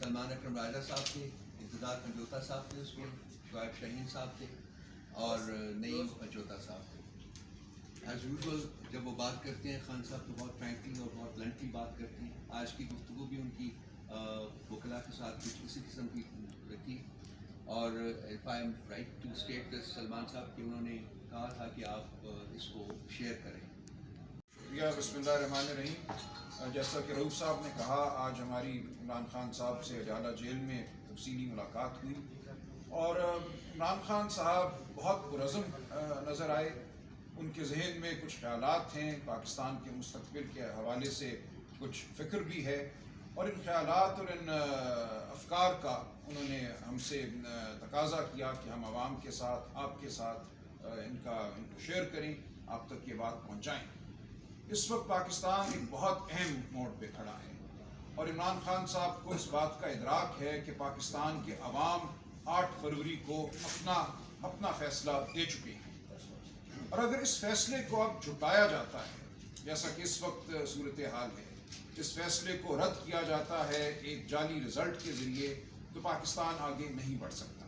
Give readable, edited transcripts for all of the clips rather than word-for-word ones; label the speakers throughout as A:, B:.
A: سلمان اکرم راجہ صاحب تھے، انتظار پنجوتا صاحب تھے، اس میں شعیب شاہین صاحب تھے اور نعیم پنجوتا صاحب تھے. ایز یوزول جب وہ بات کرتے ہیں خان صاحب تو بہت فرینکلی اور بہت بلنٹلی بات کرتے ہیں. آج کی گفتگو بھی ان کی وکلا کے ساتھ کچھ اسی قسم کی رکھی. اور if I am right to state Salman صاحب کہ انہوں نے کہا تھا کہ آپ اس کو شیئر کریں.
B: بسم اللہ الرحمن الرحیم. جیسا کہ رؤوف صاحب نے کہا، آج ہماری عمران خان صاحب سے اڈیالہ جیل میں تفصیلی ملاقات ہوئی اور عمران خان صاحب بہت پرعزم نظر آئے. ان کے ذہن میں کچھ خیالات ہیں، پاکستان کے مستقبل کے حوالے سے کچھ فکر بھی ہے، اور ان خیالات اور ان افکار کا انہوں نے ہم سے تقاضا کیا کہ ہم عوام کے ساتھ، آپ کے ساتھ ان کو شیئر کریں، آپ تک یہ بات پہنچائیں. اس وقت پاکستان ایک بہت اہم موڑ پہ کھڑا ہے اور عمران خان صاحب کو اس بات کا ادراک ہے کہ پاکستان کے عوام 8 فروری کو اپنا فیصلہ دے چکے ہیں، اور اگر اس فیصلے کو اب جھٹلایا جاتا ہے جیسا کہ اس وقت صورتحال ہے، اس فیصلے کو رد کیا جاتا ہے ایک جعلی رزلٹ کے ذریعے، تو پاکستان آگے نہیں بڑھ سکتا.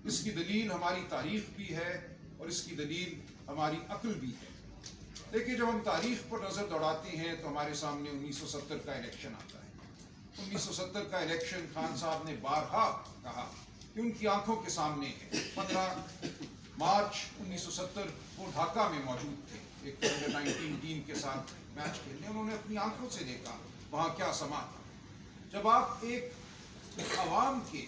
B: اس کی دلیل ہماری تاریخ بھی ہے اور اس کی دلیل ہماری عقل بھی ہے. دیکھیے، جب ہم تاریخ پر نظر دوڑاتے ہیں تو ہمارے سامنے 1970 کا الیکشن آتا ہے. 1970 کا الیکشن خان صاحب نے بارہا کہا کہ ان کی آنکھوں کے سامنے ہے. 15 مارچ 1970 وہ ڈھاکہ میں موجود تھے ایک انڈر-19 ٹیم کے ساتھ میچ کھیلنے. انہوں نے اپنی آنکھوں سے دیکھا وہاں کیا سما تھا. جب آپ ایک عوام کے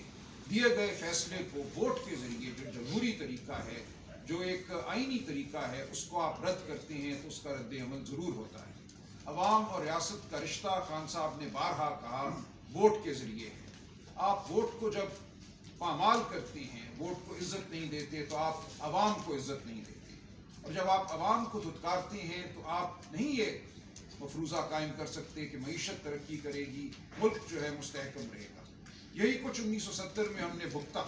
B: دیے گئے فیصلے کو ووٹ کے ذریعے، جو جمہوری طریقہ ہے، جو ایک آئینی طریقہ ہے، اس کو آپ رد کرتے ہیں تو اس کا رد عمل ضرور ہوتا ہے. عوام اور ریاست کا رشتہ خان صاحب نے بارہا کہا ووٹ کے ذریعے ہے. آپ ووٹ کو جب پامال کرتے ہیں، ووٹ کو عزت نہیں دیتے، تو آپ عوام کو عزت نہیں دیتے. اور جب آپ عوام کو دھتکارتے ہیں تو آپ نہیں یہ مفروضہ قائم کر سکتے کہ معیشت ترقی کرے گی، ملک جو ہے مستحکم رہے گا. یہی کچھ 1970 میں ہم نے بھگتا.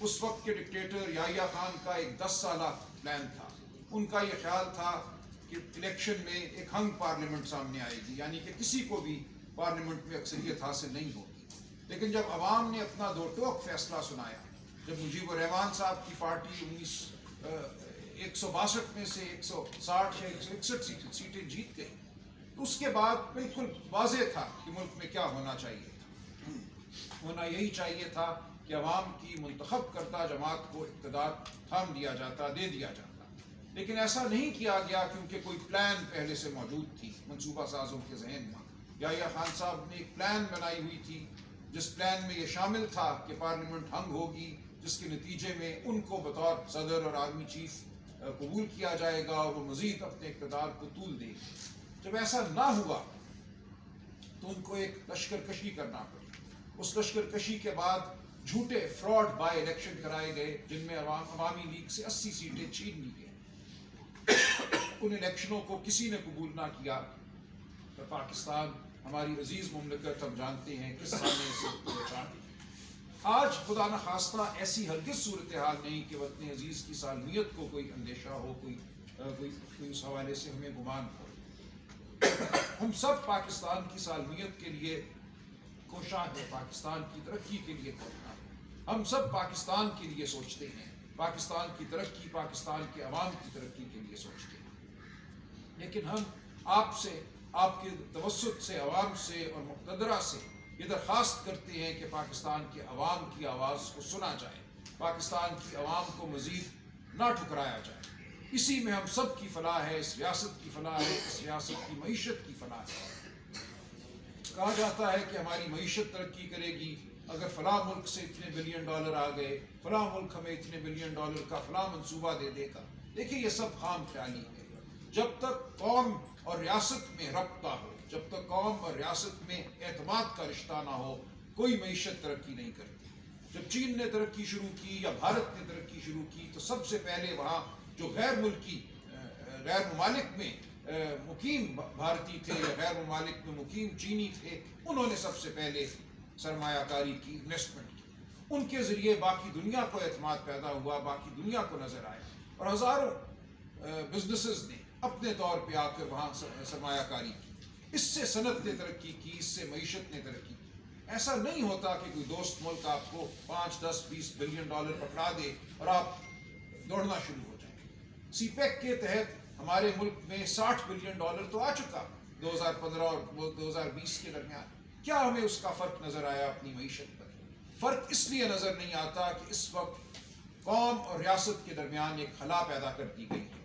B: اس وقت کے ڈکٹیٹر یحییٰ خان کا ایک 10 سالہ پلان تھا. ان کا یہ خیال تھا کہ الیکشن میں ایک ہنگ پارلیمنٹ سامنے آئے گی، یعنی کہ کسی کو بھی پارلیمنٹ میں اکثریت حاصل نہیں ہوگی. لیکن جب عوام نے اپنا دو ٹوک فیصلہ سنایا، جب مجیب الرحمان صاحب کی پارٹی 162 میں سے 160 یا 161 سیٹیں جیت گئی، تو اس کے بعد بالکل واضح تھا کہ ملک میں کیا ہونا چاہیے تھا. ہونا یہی چاہیے تھا کہ عوام کی منتخب کردہ جماعت کو اقتدار تھام دیا جاتا، دے دیا جاتا. لیکن ایسا نہیں کیا گیا کیونکہ کوئی پلان پہلے سے موجود تھی منصوبہ سازوں کے ذہن میں. یحییٰ خان صاحب نے ایک پلان بنائی ہوئی تھی، جس پلان میں یہ شامل تھا کہ پارلیمنٹ ہنگ ہوگی، جس کے نتیجے میں ان کو بطور صدر اور آرمی چیف قبول کیا جائے گا اور وہ مزید اپنے اقتدار کو طول دے گی. جب ایسا نہ ہوا تو ان کو ایک لشکر کشی کرنا پڑی. اس لشکر کشی کے بعد جھوٹے فراڈ بائی الیکشن کرائے گئے، جن میں عوامی لیگ سے 80 سیٹیں چھین لی گئی. ان الیکشنوں کو کسی نے قبول نہ کیا تو پاکستان، ہماری عزیز مملکت، ہم جانتے ہیں کس سامنے سے بچا. آج خدا نخواستہ ایسی ہرگز صورتحال نہیں کہ وطن عزیز کی سالمیت کو کوئی اندیشہ ہو، کوئی اس حوالے سے ہمیں گمان ہو. ہم سب پاکستان کی سالمیت کے لیے کوشاں ہیں، پاکستان کی ترقی کے لیے کوشاں ہیں. ہم سب پاکستان کے لیے سوچتے ہیں، پاکستان کی ترقی، پاکستان کے عوام کی ترقی کے لیے سوچتے ہیں. لیکن ہم آپ سے، آپ کے توسط سے، عوام سے اور مقتدرہ سے یہ درخواست کرتے ہیں کہ پاکستان کے عوام کی آواز کو سنا جائے، پاکستان کی عوام کو مزید نہ ٹھکرایا جائے. اسی میں ہم سب کی فلاح ہے، اس ریاست کی فلاح ہے، اس ریاست کی معیشت کی فلاح ہے. کہا جاتا ہے کہ ہماری معیشت ترقی کرے گی اگر فلاں ملک سے اتنے بلین ڈالر آ گئے، فلاں ملک ہمیں اتنے بلین ڈالر کا فلاں منصوبہ دے دے گا. دیکھیے، یہ سب خام خیالی ہے. جب تک قوم اور ریاست میں رابطہ ہو، جب تک قوم اور ریاست میں اعتماد کا رشتہ نہ ہو، کوئی معیشت ترقی نہیں کرتی. جب چین نے ترقی شروع کی یا بھارت نے ترقی شروع کی تو سب سے پہلے وہاں جو غیر ممالک میں مقیم بھارتی تھے یا غیر ممالک میں مقیم چینی تھے، انہوں نے سب سے پہلے سرمایہ کاری کی، انویسٹمنٹ کی. ان کے ذریعے باقی دنیا کو اعتماد پیدا ہوا، باقی دنیا کو نظر آیا، اور ہزاروں بزنسز نے اپنے طور پہ آ کر وہاں سرمایہ کاری کی. اس سے صنعت نے ترقی کی، اس سے معیشت نے ترقی کی. ایسا نہیں ہوتا کہ کوئی دوست ملک آپ کو 5, 10, 20 بلین ڈالر پکڑا دے اور آپ دوڑنا شروع ہو جائیں. سی پیک کے تحت ہمارے ملک میں 60 بلین ڈالر تو آ چکا 2015 اور 2020 کے درمیان. کیا ہمیں اس کا فرق نظر آیا اپنی معیشت پر؟ فرق اس لیے نظر نہیں آتا کہ اس وقت قوم اور ریاست کے درمیان ایک خلا پیدا کر دی گئی ہے.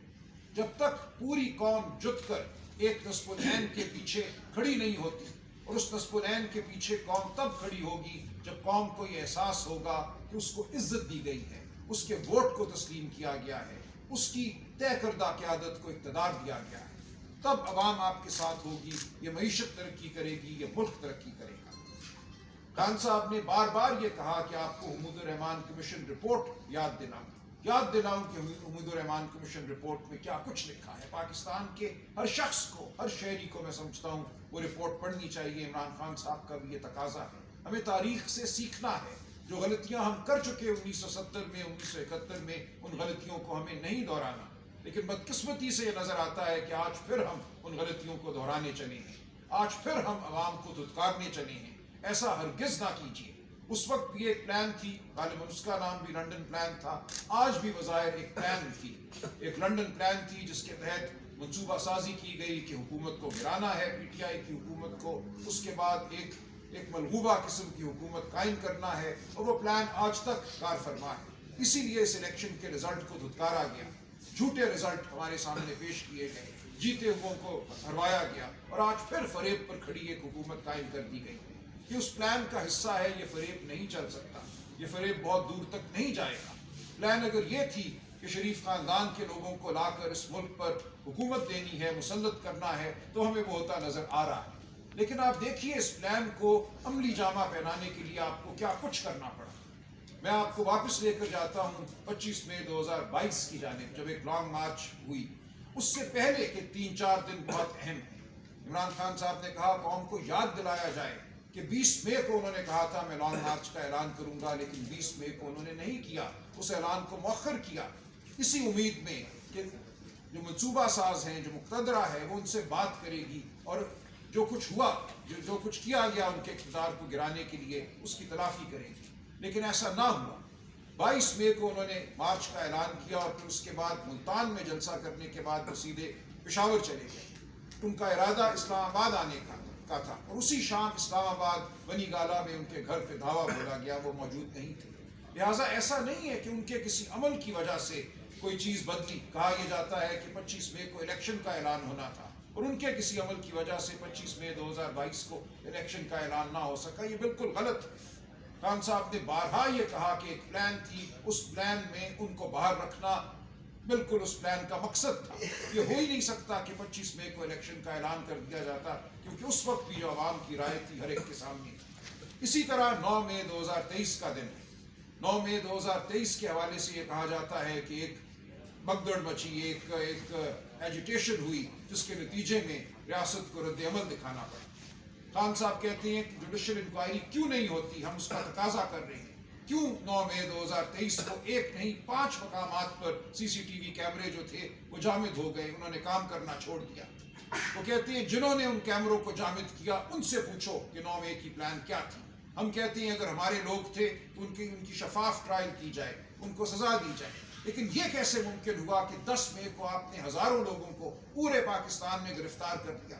B: جب تک پوری قوم جت کر ایک نصب العین کے پیچھے کھڑی نہیں ہوتی، اور اس نصب العین کے پیچھے قوم تب کھڑی ہوگی جب قوم کو یہ احساس ہوگا کہ اس کو عزت دی گئی ہے، اس کے ووٹ کو تسلیم کیا گیا ہے، اس کی طے کردہ قیادت کو اقتدار دیا گیا ہے، تب عوام آپ کے ساتھ ہوگی. یہ معیشت ترقی کرے گی، یہ ملک ترقی کرے گا. خان صاحب نے بار بار یہ کہا کہ آپ کو حمود الرحمان کمیشن رپورٹ یاد دلاؤں کہ حمود الرحمان کمیشن رپورٹ میں کیا کچھ لکھا ہے. پاکستان کے ہر شخص کو، ہر شہری کو میں سمجھتا ہوں وہ رپورٹ پڑھنی چاہیے. عمران خان صاحب کا بھی یہ تقاضا ہے. ہمیں تاریخ سے سیکھنا ہے. جو غلطیاں ہم کر چکے 1970 میں، 1971 میں، ان غلطیوں کو ہمیں نہیں دہرانا. لیکن بدقسمتی سے یہ نظر آتا ہے کہ آج پھر ہم ان غلطیوں کو دہرانے چلے ہیں. آج پھر ہم عوام کو دھتکارنے چلے ہیں. ایسا ہرگز نہ کیجیے. اس وقت بھی ایک پلان تھی، غالباً اس کا نام بھی لنڈن پلان تھا. آج بھی بظاہر ایک پلان تھی، ایک لنڈن پلان تھی جس کے تحت منصوبہ سازی کی گئی کہ حکومت کو گرانا ہے، پی ٹی آئی کی حکومت کو. اس کے بعد ایک ملغوبہ قسم کی حکومت قائم کرنا ہے، اور وہ پلان آج تک کار فرما ہے. اسی لیے اس الیکشن کے رزلٹ کو دھتکارا گیا. جھوٹے رزلٹ ہمارے سامنے پیش کیے گئے، جیتے ہوئوں کو ہروایا گیا، اور آج پھر فریب پر کھڑی ایک حکومت قائم کر دی گئی. یہ اس پلان کا حصہ ہے. یہ فریب نہیں چل سکتا، یہ فریب بہت دور تک نہیں جائے گا. پلان اگر یہ تھی کہ شریف خاندان کے لوگوں کو لا کر اس ملک پر حکومت دینی ہے، مسلط کرنا ہے، تو ہمیں وہ ہوتا نظر آ رہا ہے. لیکن آپ دیکھیے اس پلان کو عملی جامہ پہنانے کے لیے آپ کو کیا کچھ کرنا پڑا. میں آپ کو واپس لے کر جاتا ہوں 25 مئی 2022 کی جانب، جب ایک لانگ مارچ ہوئی. اس سے پہلے کے 3-4 دن بہت اہم ہیں. عمران خان صاحب نے کہا قوم کو یاد دلایا جائے کہ 20 مئی کو انہوں نے کہا تھا میں لانگ مارچ کا اعلان کروں گا، لیکن 20 مئی کو انہوں نے نہیں کیا. اس اعلان کو مؤخر کیا، اسی امید میں کہ جو منصوبہ ساز ہیں، جو مقتدرہ ہے، وہ ان سے بات کرے گی، اور جو کچھ ہوا، جو کچھ کیا گیا ان کے اقتدار کو گرانے کے لیے، اس کی تلافی کرے گی. لیکن ایسا نہ ہوا. 22 مئی کو انہوں نے مارچ کا اعلان کیا، اور پھر اس کے بعد ملتان میں جلسہ کرنے کے بعد وہ سیدھے پشاور چلے گئے. ان کا ارادہ اسلام آباد آنے کا تھا، اور اسی شام اسلام آباد بنی گالا میں ان کے گھر پہ دھاوا بولا گیا، وہ موجود نہیں تھے. لہٰذا ایسا نہیں ہے کہ ان کے کسی عمل کی وجہ سے کوئی چیز بدلی. کہا یہ جاتا ہے کہ 25 مئی کو الیکشن کا اعلان ہونا تھا، اور ان کے کسی عمل کی وجہ سے 25 مئی 2022 کو الیکشن کا اعلان نہ ہو سکا. یہ بالکل غلط ہے. خان صاحب نے بارہا یہ کہا کہ ایک پلان تھی، اس پلان میں ان کو باہر رکھنا بالکل اس پلان کا مقصد تھا. یہ ہو ہی نہیں سکتا کہ 25 مئی کو الیکشن کا اعلان کر دیا جاتا، کیونکہ اس وقت بھی جو عوام کی رائے تھی ہر ایک کے سامنے تھی. اسی طرح 9 مئی 2023 کا دن ہے. 9 مئی 2023 کے حوالے سے یہ کہا جاتا ہے کہ ایک بگدڑ مچی، ایک ایجیٹیشن ہوئی، جس کے نتیجے میں ریاست کو رد عمل دکھانا پڑا. خان صاحب کہتے ہیں کہ جوڈیشل انکوائری کیوں نہیں ہوتی، ہم اس کا تقاضا کر رہے ہیں. کیوں 9 مئی 2023 کو ایک نہیں 5 مقامات پر سی سی ٹی وی کیمرے جو تھے وہ جامد ہو گئے، انہوں نے کام کرنا چھوڑ دیا. وہ کہتے ہیں جنہوں نے ان کیمروں کو جامد کیا ان سے پوچھو کہ 9 مئی کی پلان کیا تھی. ہم کہتے ہیں اگر ہمارے لوگ تھے تو ان کی شفاف ٹرائل کی جائے، ان کو سزا دی جائے. لیکن یہ کیسے ممکن ہوا کہ 10 مئی کو آپ نے ہزاروں لوگوں کو پورے پاکستان میں گرفتار کر دیا.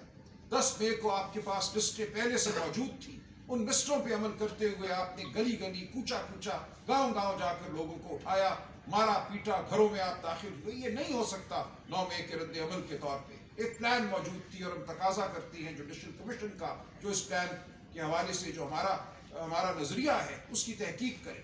B: 10 مئی کو آپ کے پاس لسٹیں پہلے سے موجود تھی. ان لسٹوں پہ عمل کرتے ہوئے آپ نے گلی گلی، کوچا کوچا، گاؤں گاؤں جا کر لوگوں کو اٹھایا، مارا پیٹا، گھروں میں آپ داخل ہوئے. یہ نہیں ہو سکتا 9 مئی کے رد عمل کے طور پہ. ایک پلان موجود تھی، اور ہم تقاضا کرتے ہیں جوڈیشل کمیشن کا جو اس پلان کے حوالے سے جو ہمارا نظریہ ہے اس کی تحقیق کرے.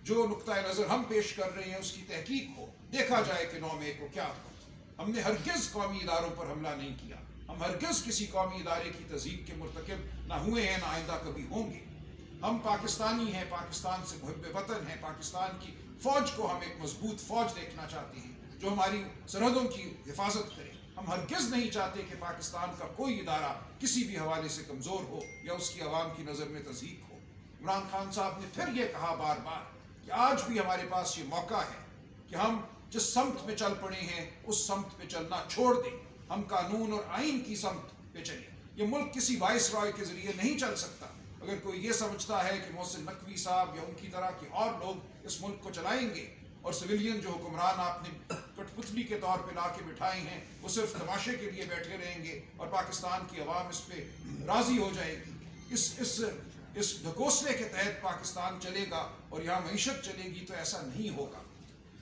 B: جو نقطۂ نظر ہم پیش کر رہے ہیں اس کی تحقیق ہو، دیکھا جائے کہ 9 مئی کو کیا ہوا. ہم نے ہرگز قومی اداروں پر حملہ نہیں کیا. ہم ہرگز کسی قومی ادارے کی تضییق کے مرتکب نہ ہوئے ہیں، نہ آئندہ کبھی ہوں گے. ہم پاکستانی ہیں، پاکستان سے محب وطن ہیں. پاکستان کی فوج کو ہم ایک مضبوط فوج دیکھنا چاہتے ہیں جو ہماری سرحدوں کی حفاظت کرے. ہم ہرگز نہیں چاہتے کہ پاکستان کا کوئی ادارہ کسی بھی حوالے سے کمزور ہو یا اس کی عوام کی نظر میں تضییق ہو. عمران خان صاحب نے پھر یہ کہا بار بار کہ آج بھی ہمارے پاس یہ موقع ہے کہ ہم جس سمت میں چل پڑے ہیں اس سمت پہ چلنا چھوڑ دیں. ہم قانون اور آئین کی سمت پہ چلیں. یہ ملک کسی وائس رائے کے ذریعے نہیں چل سکتا. اگر کوئی یہ سمجھتا ہے کہ محسن نقوی صاحب یا ان کی طرح کے اور لوگ اس ملک کو چلائیں گے اور سویلین جو حکمران آپ نے کٹ پتلی کے طور پہ لا کے بٹھائے ہیں وہ صرف تماشے کے لیے بیٹھے رہیں گے اور پاکستان کی عوام اس پہ راضی ہو جائے گی، اس ڈھکوسلے کے تحت پاکستان چلے گا اور یہاں معیشت چلے گی، تو ایسا نہیں ہوگا۔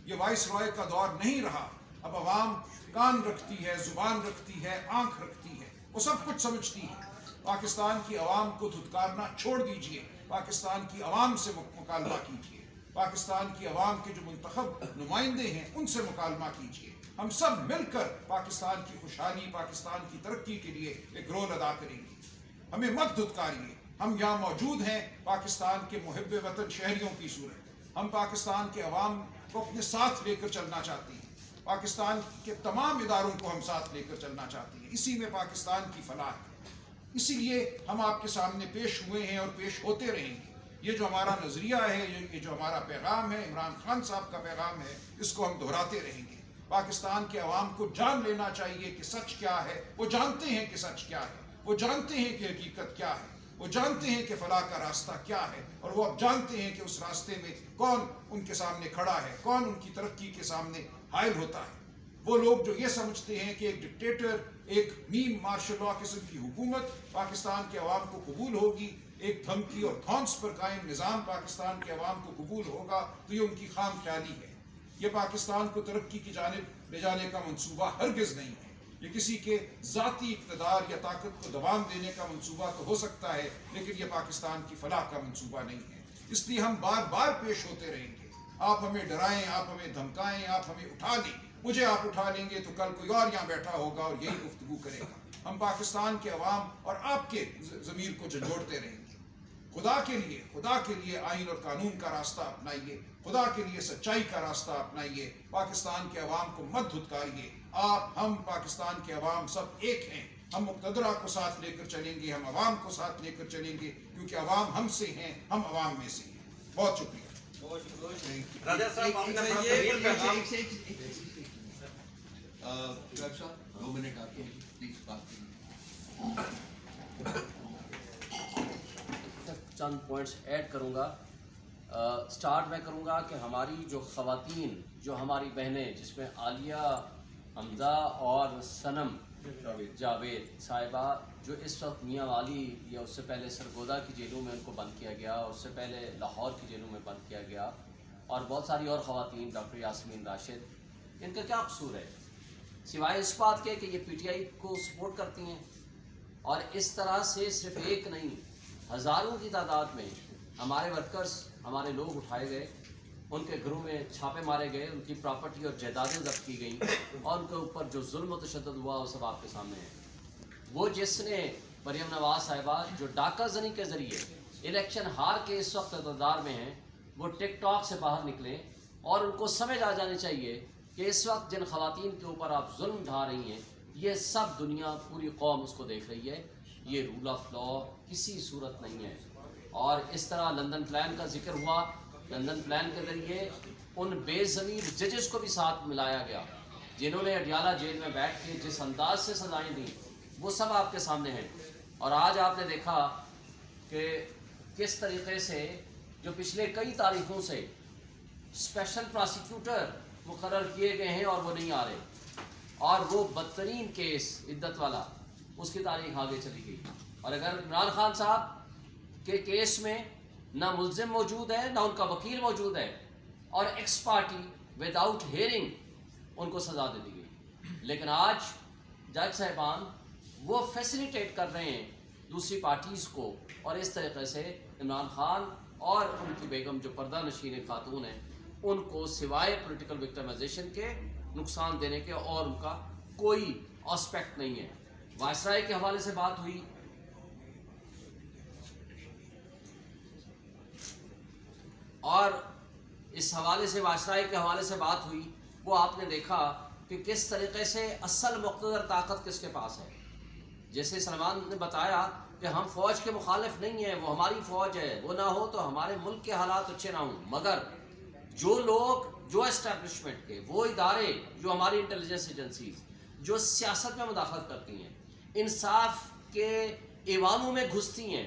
B: یہ وائس رائے کا دور نہیں رہا۔ اب عوام کان رکھتی ہے، زبان رکھتی ہے، آنکھ رکھتی ہے، وہ سب کچھ سمجھتی ہے۔ پاکستان کی عوام کو دھتکارنا چھوڑ دیجئے، پاکستان کی عوام سے مکالمہ کیجئے، پاکستان کی عوام کے جو منتخب نمائندے ہیں ان سے مکالمہ کیجئے۔ ہم سب مل کر پاکستان کی خوشحالی، پاکستان کی ترقی کے لیے ایک رول ادا کریں گے۔ ہمیں مت دھتکاریے، ہم یہاں موجود ہیں پاکستان کے محب وطن شہریوں کی صورت۔ ہم پاکستان کے عوام کو اپنے ساتھ لے کر چلنا چاہتے ہیں، پاکستان کے تمام اداروں کو ہم ساتھ لے کر چلنا چاہتے ہیں، اسی میں پاکستان کی فلاح ہے۔ اسی لیے ہم آپ کے سامنے پیش ہوئے ہیں اور پیش ہوتے رہیں گے۔ یہ جو ہمارا نظریہ ہے، یہ جو ہمارا پیغام ہے، عمران خان صاحب کا پیغام ہے، اس کو ہم دہراتے رہیں گے۔ پاکستان کے عوام کو جان لینا چاہیے کہ سچ کیا ہے۔ وہ جانتے ہیں کہ سچ کیا ہے، وہ جانتے ہیں کہ حقیقت کیا ہے، وہ جانتے ہیں کہ فلاح کا راستہ کیا ہے، اور وہ اب جانتے ہیں کہ اس راستے میں کون ان کے سامنے کھڑا ہے، کون ان کی ترقی کے سامنے حائل ہوتا ہے۔ وہ لوگ جو یہ سمجھتے ہیں کہ ایک ڈکٹیٹر، ایک میم مارشل لاء قسم کی حکومت پاکستان کے عوام کو قبول ہوگی، ایک دھمکی اور دھونس پر قائم نظام پاکستان کے عوام کو قبول ہوگا، تو یہ ان کی خام خیالی ہے۔ یہ پاکستان کو ترقی کی جانب لے جانے کا منصوبہ ہرگز نہیں ہے۔ یہ کسی کے ذاتی اقتدار یا طاقت کو دوام دینے کا منصوبہ تو ہو سکتا ہے، لیکن یہ پاکستان کی فلاح کا منصوبہ نہیں ہے۔ اس لیے ہم بار بار پیش ہوتے رہیں گے۔ آپ ہمیں ڈرائیں، آپ ہمیں دھمکائیں، آپ ہمیں اٹھا لیں، مجھے آپ اٹھا لیں گے تو کل کوئی اور یہاں بیٹھا ہوگا اور یہی گفتگو کرے گا۔ ہم پاکستان کے عوام اور آپ کے ضمیر کو جھنجھوڑتے رہیں گے۔ خدا کے لیے آئین اور قانون کا راستہ اپنائیے، خدا کے لیے سچائی کا راستہ اپنائیے، پاکستان کے عوام کو مت دھتکاریے۔ ہم پاکستان کے عوام سب ایک ہیں، ہم مقتدرہ کو ساتھ لے کر چلیں گے، ہم عوام کو ساتھ لے کر چلیں گے، کیونکہ عوام ہم سے ہیں، ہم عوام میں سے ہیں۔ بہت شکریہ۔
A: شعیب صاحب 2 منٹ آپ کے پلیز بات کریں۔
C: چند پوائنٹس ایڈ کروں گا۔ سٹارٹ میں کروں گا کہ ہماری جو خواتین، جو ہماری بہنیں، جس میں عالیہ، حمزہ اور صنم جاوید صاحبہ، جو اس وقت میاں والی یا اس سے پہلے سرگودا کی جیلوں میں ان کو بند کیا گیا، اس سے پہلے لاہور کی جیلوں میں بند کیا گیا، اور بہت ساری اور خواتین، ڈاکٹر یاسمین راشد، ان کا کیا قصور ہے سوائے اس بات کے کہ یہ پی ٹی آئی کو سپورٹ کرتی ہیں؟ اور اس طرح سے صرف ایک نہیں، ہزاروں کی تعداد میں ہمارے ورکرز، ہمارے لوگ اٹھائے گئے، ان کے گھروں میں چھاپے مارے گئے، ان کی پراپرٹی اور جائیدادیں ضبط کی گئیں، اور ان کے اوپر جو ظلم و تشدد ہوا وہ سب آپ کے سامنے ہے۔ وہ جس نے مریم نواز صاحبہ جو ڈاکہ زنی کے ذریعے الیکشن ہار کے اس وقت اقتدار میں ہیں، وہ ٹک ٹاک سے باہر نکلیں، اور ان کو سمجھ آ جانی چاہیے کہ اس وقت جن خواتین کے اوپر آپ ظلم ڈھا رہی ہیں، یہ سب دنیا، پوری قوم اس کو دیکھ رہی ہے۔ یہ رول آف لا کسی صورت نہیں ہے۔ اور اس طرح لندن پلان کا ذکر ہوا، لندن پلان کے ذریعے ان بے ضمیر ججز کو بھی ساتھ ملایا گیا جنہوں نے اڈیالہ جیل میں بیٹھ کے جس انداز سے سزائیں دیں، وہ سب آپ کے سامنے ہیں۔ اور آج آپ نے دیکھا کہ کس طریقے سے جو پچھلے کئی تاریخوں سے اسپیشل پراسیکیوٹر مقرر کیے گئے ہیں اور وہ نہیں آ رہے، اور وہ بدترین کیس عدت والا، اس کی تاریخ آگے چلی گئی۔ اور اگر عمران خان صاحب کے کیس میں نہ ملزم موجود ہے، نہ ان کا وکیل موجود ہے، اور ex party without hearing ان کو سزا دے دی گئی، لیکن آج جج صاحبان وہ فیسیلیٹیٹ کر رہے ہیں دوسری پارٹیز کو، اور اس طریقے سے عمران خان اور ان کی بیگم جو پردہ نشین خاتون ہیں، ان کو سوائے پولیٹیکل وکٹمائزیشن کے نقصان دینے کے اور ان کا کوئی آسپیکٹ نہیں ہے۔ وائسرائے کے حوالے سے بات ہوئی، اور اس حوالے سے وائسرائے کے حوالے سے بات ہوئی، وہ آپ نے دیکھا کہ کس طریقے سے اصل مقتدر طاقت کس کے پاس ہے۔ جیسے سلمان نے بتایا کہ ہم فوج کے مخالف نہیں ہیں، وہ ہماری فوج ہے، وہ نہ ہو تو ہمارے ملک کے حالات اچھے نہ ہوں، مگر جو لوگ، جو اسٹیبلشمنٹ کے، وہ ادارے، جو ہماری انٹیلیجنس ایجنسیز جو سیاست میں مداخلت کرتی ہیں، انصاف کے ایوانوں میں گھستی ہیں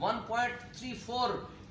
C: 1.34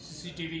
D: CCTV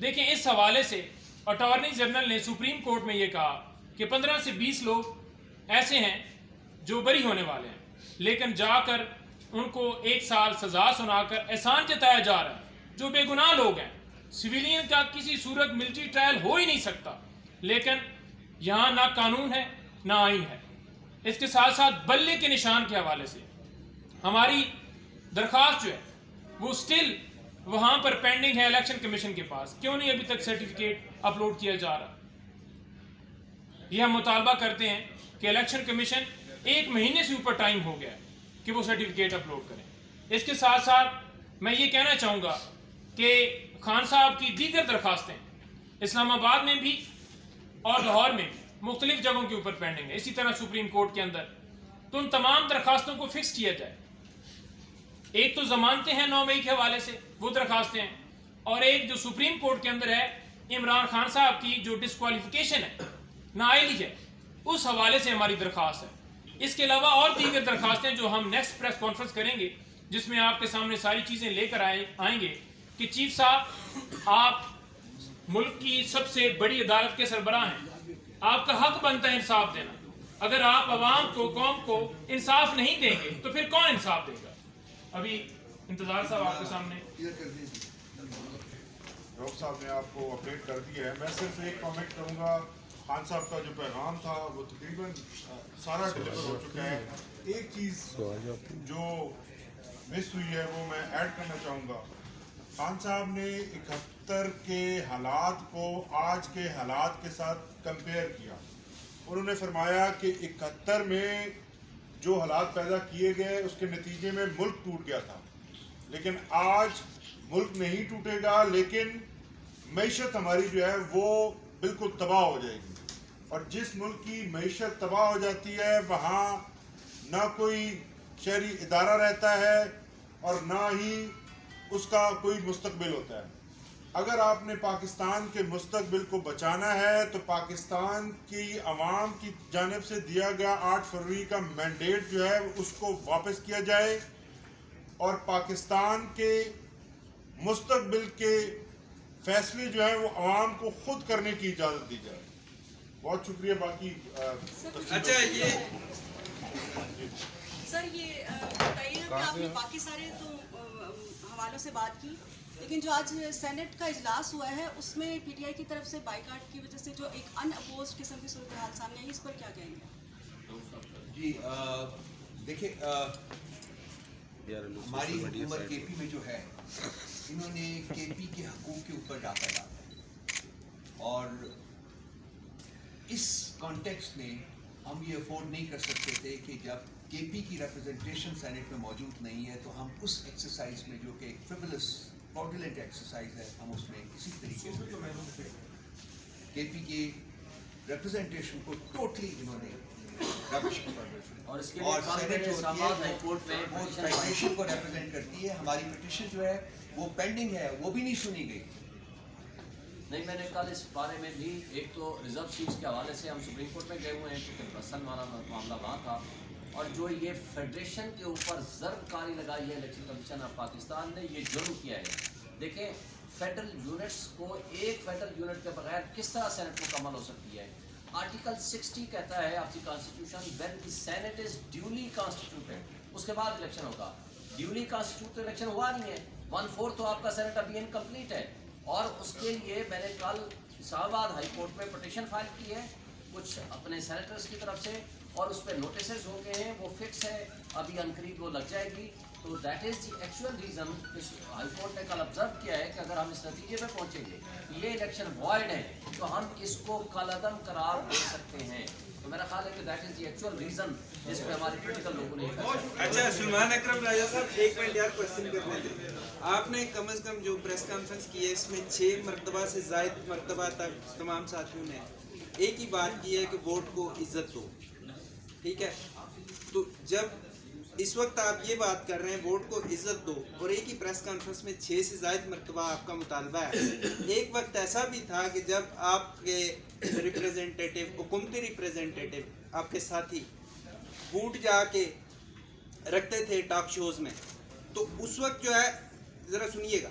D: دیکھیں اس حوالے سے اٹارنی جنرل نے سپریم کورٹ میں یہ کہا کہ 15 سے 20 لوگ ایسے ہیں جو بری ہونے والے ہیں، لیکن جا کر ان کو 1 سال سزا سنا کر احسان جتایا جا رہا ہے جو بے گناہ لوگ ہیں۔ سویلین کا کسی صورت ملٹری ٹرائل ہو ہی نہیں سکتا، لیکن یہاں نہ قانون ہے نہ آئین ہے۔ اس کے ساتھ ساتھ بلے کے نشان کے حوالے سے ہماری درخواست جو ہے وہ سٹل وہاں پر پینڈنگ ہے الیکشن کمیشن کے پاس، کیوں نہیں ابھی تک سرٹیفکیٹ اپلوڈ کیا جا رہا؟ یہ ہم مطالبہ کرتے ہیں کہ الیکشن کمیشن 1 مہینے سے اوپر ٹائم ہو گیا ہے کہ وہ سرٹیفکیٹ اپلوڈ کریں۔ اس کے ساتھ ساتھ میں یہ کہنا چاہوں گا کہ خان صاحب کی دیگر درخواستیں اسلام آباد میں بھی اور لاہور میں بھی مختلف جگہوں کے اوپر پینڈنگ ہے، اسی طرح سپریم کورٹ کے اندر، تو ان تمام درخواستوں کو فکس کیا جائے۔ ایک تو ضمانتیں ہیں 9 مئی کے حوالے سے، وہ درخواستیں ہیں، اور ایک جو سپریم کورٹ کے اندر ہے عمران خان صاحب کی جو ڈسکوالیفیکیشن ہے، نااہلی ہے، اس حوالے سے ہماری درخواست ہے۔ اس کے علاوہ اور دیگر درخواستیں جو ہم نیکسٹ پریس کانفرنس کریں گے، جس میں آپ کے سامنے ساری چیزیں لے کر آئیں گے کہ چیف صاحب آپ ملک کی سب سے بڑی عدالت کے سربراہ ہیں، آپ کا حق بنتا ہے انصاف دینا۔ اگر آپ عوام کو، قوم کو انصاف نہیں دیں گے تو پھر کون انصاف دے گا؟ ابھی انتظار صاحب آپ کے سامنے۔
E: ڈاکٹر صاحب نے آپ کو اپڈیٹ کر دیا ہے، میں صرف ایک کامنٹ کروں گا۔ خان صاحب کا جو پیغام تھا وہ تقریباً سارا ڈلیور ہو چکا ہے۔ ایک چیز جو مس ہوئی ہے وہ میں ایڈ کرنا چاہوں گا۔ خان صاحب نے 71 کے حالات کو آج کے حالات کے ساتھ کمپیئر کیا۔ انہوں نے فرمایا کہ 71 میں جو حالات پیدا کیے گئے اس کے نتیجے میں ملک ٹوٹ گیا تھا، لیکن آج ملک نہیں ٹوٹے گا، لیکن معیشت ہماری جو ہے وہ بالکل تباہ ہو جائے گی۔ اور جس ملک کی معیشت تباہ ہو جاتی ہے وہاں نہ کوئی شہری ادارہ رہتا ہے اور نہ ہی اس کا کوئی مستقبل ہوتا ہے۔ اگر آپ نے پاکستان کے مستقبل کو بچانا ہے تو پاکستان کی عوام کی جانب سے دیا گیا 8 فروری کا مینڈیٹ جو ہے اس کو واپس کیا جائے اور پاکستان کے مستقبل کے فیصلے جو ہیں وہ عوام کو خود کرنے کی اجازت دی جائے۔ بہت شکریہ۔ باقی
F: اچھا یہ سر یہ بتائیے کہ آپ نے باقی سارے تو حوالوں سے بات کی، لیکن جو آج سینٹ کا اجلاس ہوا ہے اس میں پی ٹی آئی کی طرف سے بائیکاٹ کی وجہ سے جو ایک ان اپوزڈ قسم کی صورتحال سامنے آئی، اس پر کیا کہیں گے؟
A: جی دیکھیں، ہماری حکومت کے پی میں جو ہے انہوں نے کے پی کے حقوق کے اوپر ڈاکہ ڈالا، اور اس کانٹیکسٹ میں ہم یہ افورڈ نہیں کر سکتے تھے کہ جب کے پی کی ریپرزنٹیشن سینٹ میں موجود نہیں ہے تو ہم اس ایکسرسائز میں جو کہ ایک فریولس فراڈولنٹ ایکسرسائز ہے ہم اس میں کسی طریقے سے کے پی کی ریپرزنٹیشن کو ٹوٹلی انہوں نے اور سینٹ جو ہوتی ہے وہ فیڈریشن کو ریپرزینٹ کرتی ہے۔ ہماری پٹیشن جو ہے وہ پینڈنگ ہے، وہ بھی نہیں سنی گئی۔
C: نہیں، میں نے کل اس بارے میں بھی ایک تو ریزرو سیٹس کے حوالے سے ہم سپریم کورٹ میں گئے ہوئے ہیں کیونکہ رسل والا معاملہ وہاں تھا، اور جو یہ فیڈریشن کے اوپر ضرب کاری لگائی ہے الیکشن کمیشن آف پاکستان نے، یہ جرم کیا ہے۔ دیکھیں فیڈرل یونٹس کو ایک فیڈرل یونٹ کے بغیر کس طرح سینٹ مکمل ہو سکتی ہے؟ آرٹیکل 60 کہتا ہے آپ کی constitution when the senate is duly constituted, اس کے بعد الیکشن ہوگا۔ ڈیولی کانسٹیٹیوٹ تو الیکشن ہوا نہیں ہے، 1/4 تو آپ کا سینٹ ابھی انکمپلیٹ ہے، اور اس کے لیے میں نے کل اسلام آباد ہائی کورٹ میں پٹیشن فائل کی ہے کچھ اپنے سینیٹرز کی طرف سے، اور اس پہ نوٹسز ہو گئے ہیں، وہ فکس ہے، ابھی عنقریب وہ لگ جائے گی۔ تو that is the actual reason high court نے کل آبزرو کیا ہے کہ اگر ہم اس نتیجے پہ پہنچیں گے کہ یہ الیکشن وائڈ ہے تو ہم اس کو کالعدم قرار دے سکتے ہیں۔ تو میرا خیال ہے کہ that is the actual reason جس پہ ہمارے پولیٹیکل لوگوں نے۔
F: اچھا سلمان اکرم راجہ صاحب، ایک منٹ یار کوشچن کرنے دیں۔ آپ نے کم از کم جو پریس کانفرنس کی ہے اس میں 6 مرتبہ سے زائد مرتبہ تک تمام ساتھیوں نے ایک ہی بات کی ہے کہ ووٹ کو عزت دو، ٹھیک ہے؟ تو جب اس وقت آپ یہ بات کر رہے ہیں ووٹ کو عزت دو، اور ایک ہی پریس کانفرنس میں 6 سے زائد مرتبہ آپ کا مطالبہ ہے، ایک وقت ایسا بھی تھا کہ جب آپ کے ریپریزنٹیٹیو، حکومتی ریپریزنٹیٹیو، آپ کے ساتھی بوٹ جا کے رکھتے تھے ٹاک شوز میں، تو اس وقت جو ہے ذرا سنیے گا،